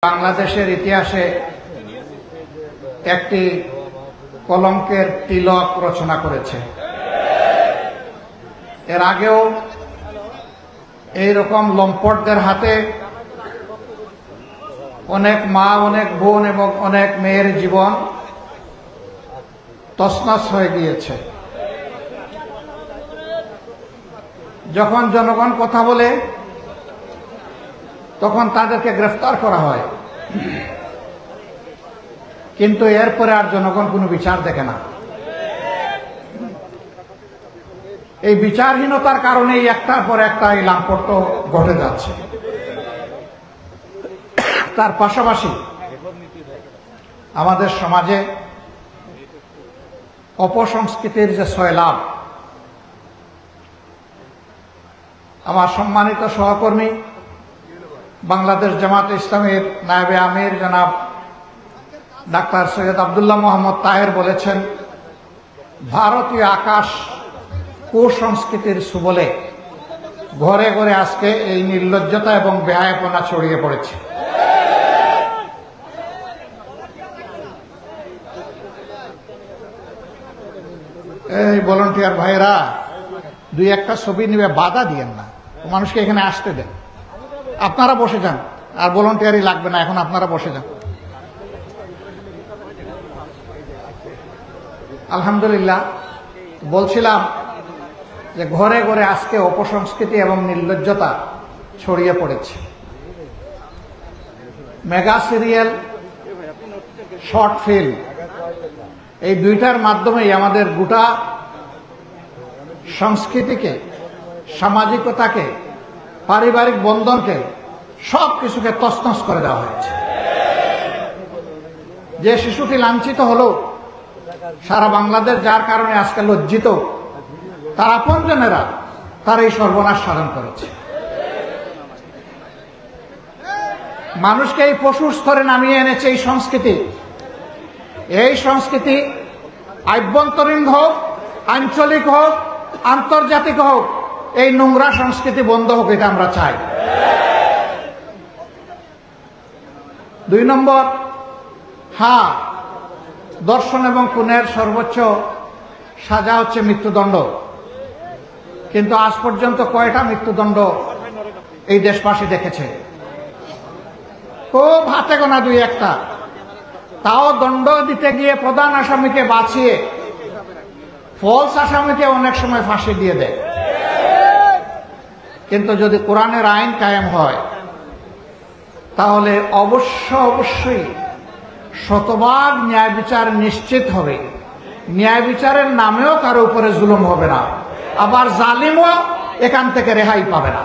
বাংলাদেশের ইতিহাসে একটি কলঙ্কের তিলক রচনা করেছে। এর আগেও এই রকম লম্পটদের হাতে অনেক মা, অনেক বোন এবং অনেক মেয়ের জীবন তছনছ হয়ে গিয়েছে। যখন জনগণ কথা বলে তখন তাদেরকে গ্রেফতার করা হয়, কিন্তু এরপরে আর জনগণ কোনো বিচার দেখে না। এই বিচারহীনতার কারণে একটার পর একটা এই লাম্পট্য ঘটে যাচ্ছে। তার পাশাপাশি আমাদের সমাজে অপসংস্কৃতির যে সয়লাব, আমার সম্মানিত সহকর্মী বাংলাদেশ জামাত ইসলামের নায়েবে আমির জনাব ডাক্তার সৈয়দ আব্দুল্লাহ মোহাম্মদ তাহের বলেছেন, ভারতীয় আকাশ কুসংস্কৃতির সুবলে ঘরে ঘরে আজকে এই নির্লজ্জতা এবং বেহায়াপনা ছড়িয়ে পড়েছে। এই ভলান্টিয়ার ভাইরা দুই একটা ছবি নিবে, বাধা দিয়েন না, মানুষকে এখানে আসতে দেন। আপনারা বসে যান, আর ভলান্টিয়ারই লাগবে না, এখন আপনারা বসে যান। আলহামদুলিল্লাহ, বলছিলাম যে ঘরে ঘরে আজকে অপসংস্কৃতি এবং নির্লজ্জতা ছড়িয়ে পড়েছে। মেগা সিরিয়াল, শর্ট ফিল্ম, এই দুইটার মাধ্যমেই আমাদের গোটা সংস্কৃতিকে, সামাজিকতাকে, পারিবারিক বন্ধনকে, সব কিছুকে তছনছ করে দেওয়া হয়েছে। যে শিশুটি লাঞ্ছিত হলো সারা বাংলাদেশ, যার কারণে আজকে লজ্জিত, তার আপনজনেরা তার এই সর্বনাশ সাধন করেছে। মানুষকে এই পশুর স্তরে নামিয়ে এনেছে এই সংস্কৃতি। এই সংস্কৃতি আভ্যন্তরীণ হোক, আঞ্চলিক হোক, আন্তর্জাতিক হোক, এই নোংরা সংস্কৃতি বন্ধ হোক, এটা আমরা চাই। 2 নম্বর, হ্যাঁ, ধর্ষণ এবং খুনের সর্বোচ্চ সাজা হচ্ছে মৃত্যুদণ্ড, কিন্তু আজ পর্যন্ত কয়টা মৃত্যুদণ্ড এই দেশবাসী দেখেছে? খুব হাতে গোনা 2-1টা, তাও দণ্ড দিতে গিয়ে প্রধান আসামিকে বাঁচিয়ে ফলস আসামিকে অনেক সময় ফাঁসি দিয়ে দেয়। কিন্তু যদি কোরআনের আইন কায়েম হয়, তাহলে অবশ্যই শতভাগ ন্যায় বিচার নিশ্চিত হবে। ন্যায় বিচারের নামেও কারো উপরে জুলুম হবে না, আবার জালিমও এখান থেকে রেহাই পাবে না।